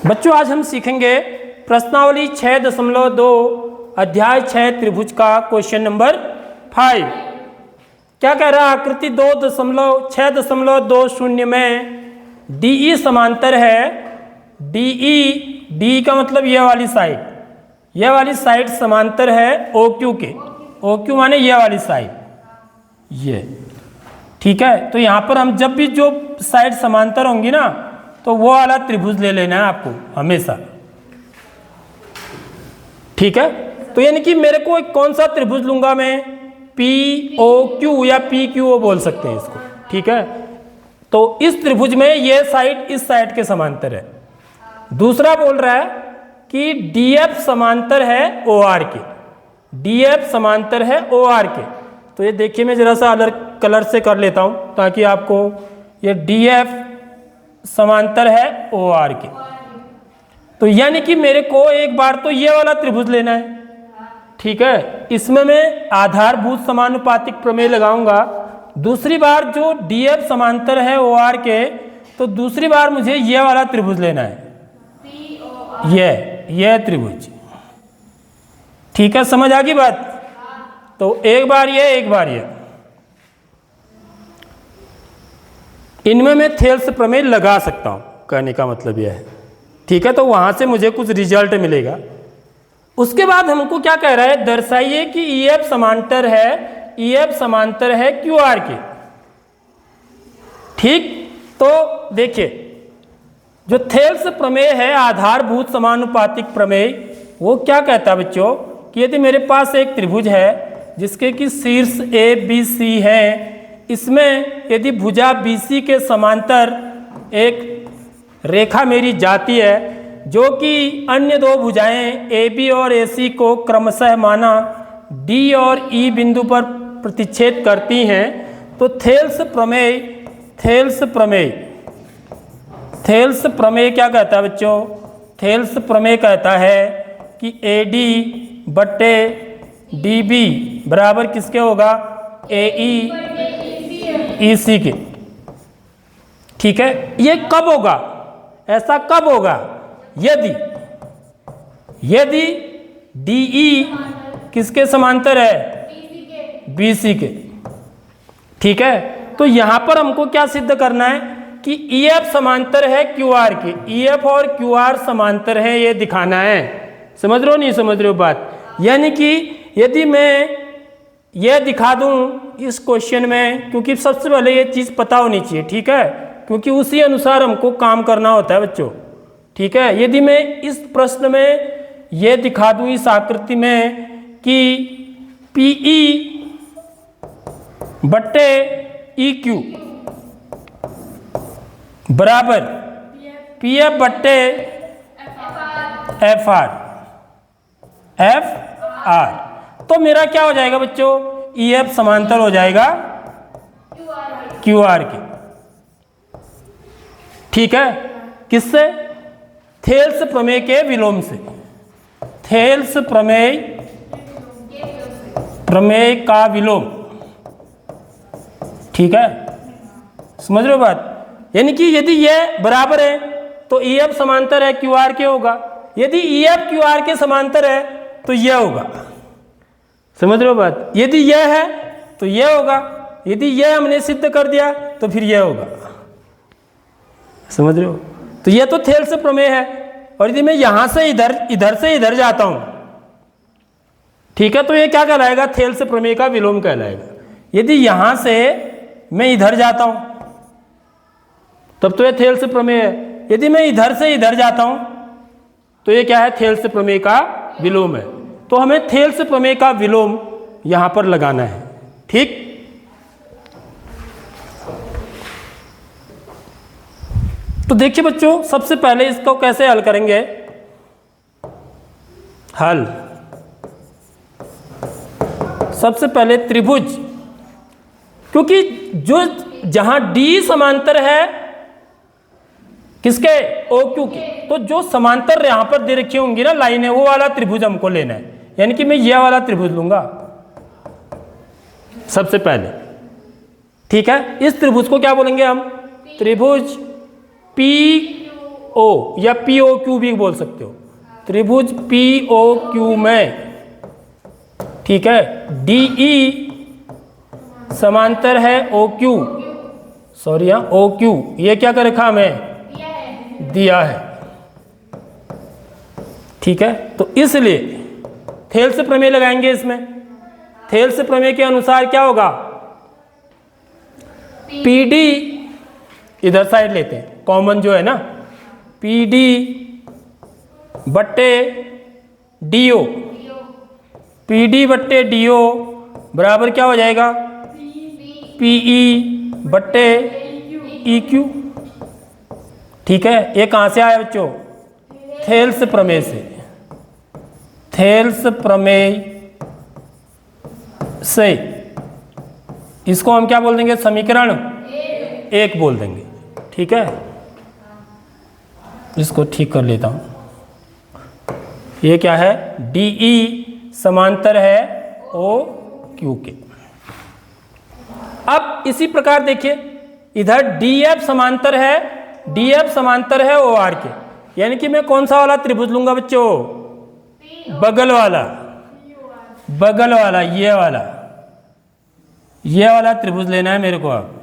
बच्चों आज हम सीखेंगे प्रश्नावली 6.2 अध्याय 6 त्रिभुज का क्वेश्चन नंबर 5। क्या कह रहा है? आकृति 2.6.20 में DE समांतर है। DE का मतलब यह वाली साइड समांतर है OQ के। OQ माने यह वाली साइड, ये ठीक है। तो यहां पर हम जब भी जो साइड समांतर होंगी ना तो वो वाला त्रिभुज ले लेना है आपको हमेशा, ठीक है। तो यानी कि मेरे को एक कौन सा त्रिभुज लूंगा मैं, POQ या PQO बोल सकते हैं इसको, ठीक है। तो इस त्रिभुज में ये साइड इस साइड के समांतर है। दूसरा बोल रहा है कि DF समांतर है OR के, DF समांतर है OR के। तो ये देखिए मैं जरा सा अलग कलर से कर लेता हूं ताकि आपको ये DF समांतर है OR के। तो यानी कि मेरे को एक बार तो ये वाला त्रिभुज लेना है, ठीक है। इसमें मैं आधारभूत समानुपातिक प्रमेय लगाऊंगा। दूसरी बार जो DF समांतर है OR के, तो दूसरी बार मुझे ये वाला त्रिभुज लेना है, ये त्रिभुज, ठीक है। समझ आ गई बात? तो एक बार ये इनमें मैं थेल्स प्रमेय लगा सकता हूं, कहने का मतलब यह है, ठीक है। तो वहां से मुझे कुछ रिजल्ट मिलेगा। उसके बाद हमको क्या कह रहा है, दर्शाइए कि EF समांतर है QR के, ठीक। तो देखिए जो थेल्स प्रमेय है आधारभूत समानुपातिक प्रमेय, वो क्या कहता है बच्चों कि यदि मेरे पास एक त्रिभुज है जिसके कि शीर्ष ABC है, इसमें यदि भुजा BC के समांतर एक रेखा मेरी जाती है जो कि अन्य दो भुजाएं AB और AC को क्रमशः माना D और E बिंदु पर प्रतिच्छेद करती हैं, तो थेल्स प्रमेय क्या कहता है बच्चों? थेल्स प्रमेय कहता है कि AD बट्टे DB बराबर किसके होगा? AE EC के, ठीक है। ये कब होगा, ऐसा कब होगा? यदि DE किसके समांतर है? BC के, ठीक है। तो यहां पर हमको क्या सिद्ध करना है कि EF समांतर है QR के, EF और QR समांतर है, ये दिखाना है। समझ रहे हो नहीं समझ रहे हो बात? यानी कि यदि मैं यह दिखा दूं इस क्वेश्चन में, क्योंकि सबसे पहले ये चीज़ पता होनी चाहिए, ठीक है, क्योंकि उसी अनुसार हमको काम करना होता है बच्चों, ठीक है। यदि मैं इस प्रश्न में यह दिखा दूं इस आकृति में कि PE बट्टे EQ बराबर PF बट्टे FR, तो मेरा क्या हो जाएगा बच्चों? EF समांतर हो जाएगा QR के, ठीक है। किससे? थेल्स प्रमेय के विलोम से, थेल्स प्रमेय का विलोम, ठीक है। समझ रहे हो बात? यानी कि यदि यह बराबर है तो EF समांतर है QR के होगा, यदि EF QR के समांतर है तो यह होगा। समझ रहे हो बात? यदि यह है तो यह होगा, यदि यह हमने सिद्ध कर दिया तो फिर यह होगा। समझ रहे हो? तो यह तो थेल्स प्रमेय है। और यदि मैं यहां से इधर से इधर जाता हूं, ठीक है, तो यह क्या कहलाएगा? थेल्स प्रमेय का विलोम कहलाएगा। यदि यहां से मैं इधर जाता हूं तब तो यह थेल्स प्रमेय है। यदि मैं इधर से इधर जाता हूं तो यह क्या है? थेल्स प्रमेय का विलोम है। तो हमें थेल्स प्रमेय का विलोम यहां पर लगाना है, ठीक। तो देखिए बच्चों, सबसे पहले इसको कैसे हल करेंगे? सबसे पहले त्रिभुज, क्योंकि जो जहां D समांतर है किसके? OQ के, तो जो समांतर यहां पर दे रखी होंगी ना लाइनें, वो वाला त्रिभुज हमको लेना है। यानी कि मैं यह वाला त्रिभुज लूंगा सबसे पहले, ठीक है। इस त्रिभुज को क्या बोलेंगे हम? त्रिभुज ओ या पी ओ क्यू भी बोल सकते हो, त्रिभुज पी ओ क्यू में, ठीक है, डी ई समांतर है ओ क्यू, सॉरी हाँ ओ क्यू, ये क्या कर रखा हमें दिया है, ठीक है। तो इसलिए थेल्स प्रमेय लगाएंगे इसमें। थेल्स प्रमेय के अनुसार क्या होगा, पी डी इधर साइड लेते हैं, कॉमन जो है ना, पी डी बट्टे डी ओ, पी डी बट्टे डी ओ बराबर क्या हो जाएगा, पी ई बट्टे ई क्यू, ठीक है। ये कहाँ से आया बच्चों, थेल्स प्रमेय से, थेल्स प्रमेय से। इसको हम क्या बोल देंगे, समीकरण एक बोल देंगे, ठीक है। इसको ठीक कर लेता हूं, ये क्या है, डी ई समांतर है ओ क्यू के। अब इसी प्रकार देखिए इधर डी एफ समांतर है, डी एफ समांतर है ओ आर के, यानी कि मैं कौन सा वाला त्रिभुज लूंगा बच्चों, बगल वाला, बगल वाला, ये वाला त्रिभुज लेना है मेरे को। आप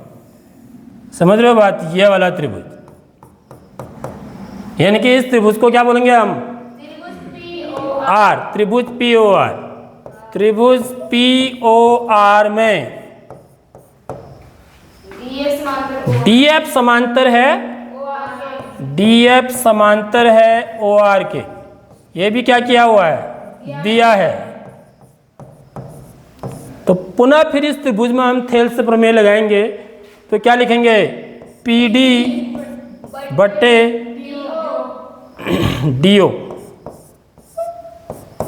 समझ रहे हो बात, ये वाला त्रिभुज, यानी कि इस त्रिभुज को क्या बोलेंगे हम, आर, त्रिभुज पी ओ आर, त्रिभुज पी ओ आर में डी एफ समांतर है, डी एफ समांतर है ओ आर के, ये भी क्या किया हुआ है, दिया है। तो पुनः फिर इस त्रिभुज में हम थेल्स प्रमेय लगाएंगे, तो क्या लिखेंगे, पी डी बट्टे डी ओ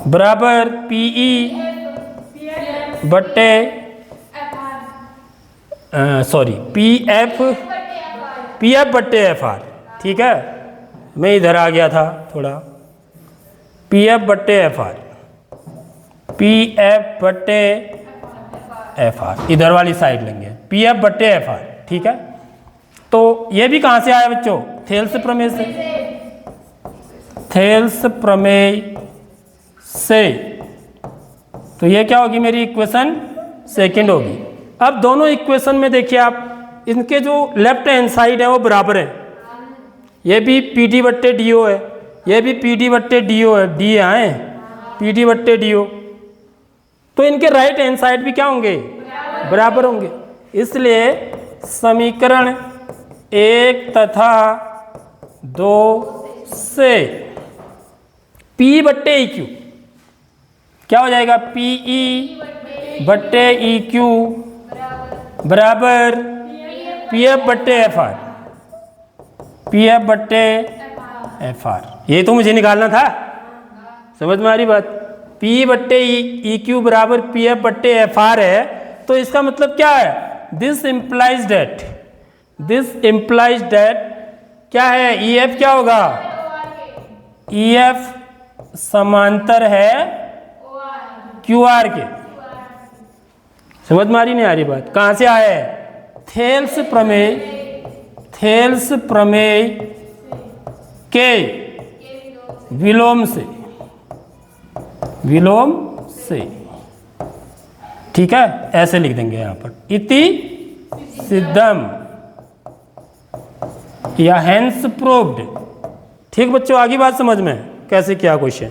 बराबर पी ई बट्टे सॉरी पी एफ बट्टे एफ आर, ठीक है। मैं इधर आ गया था थोड़ा, पी एफ बट्टे एफ आर, पी एफ बट्टे एफ आर, इधर वाली साइड लेंगे, पी एफ बट्टे एफ आर, ठीक है। तो ये भी कहाँ से आया बच्चों, थेल्स प्रमेय से, थेल्स प्रमेय से। तो ये क्या होगी, मेरी इक्वेशन सेकंड होगी। अब दोनों इक्वेशन में देखिए आप, इनके जो लेफ्ट हैंड साइड है वो बराबर है, ये भी पी डी बट्टे डी ओ है, ये भी पी डी बट्टे डी ओ है, डी आए पी डी बट्टे डी ओ, तो इनके राइट हैंड साइड भी क्या होंगे, बराबर होंगे। इसलिए समीकरण 1 तथा 2 से P बट्टे ई क्यू क्या हो जाएगा, पी ई बट्टे ई क्यू बराबर पी एफ बट्टे एफ आर, पी एफ बट्टे एफ आर। ये तो मुझे निकालना था, समझ में आ रही बात। P बट्टे ई क्यू बराबर पी एफ बट्टे एफ आर है, तो इसका मतलब क्या है, this implies date, this implies date क्या है, ई एफ क्या होगा, ई एफ समांतर है क्यू आर के। समझ में आ रही नहीं आ रही बात, कहाँ से आया है, थेल्स प्रमेय, थेल्स प्रमेय के विलोम से, विलोम से, ठीक है। ऐसे लिख देंगे यहाँ पर, इति सिद्धम या हेंस प्रूव्ड। ठीक बच्चों, आगे बात समझ में कैसे क्या क्वेश्चन।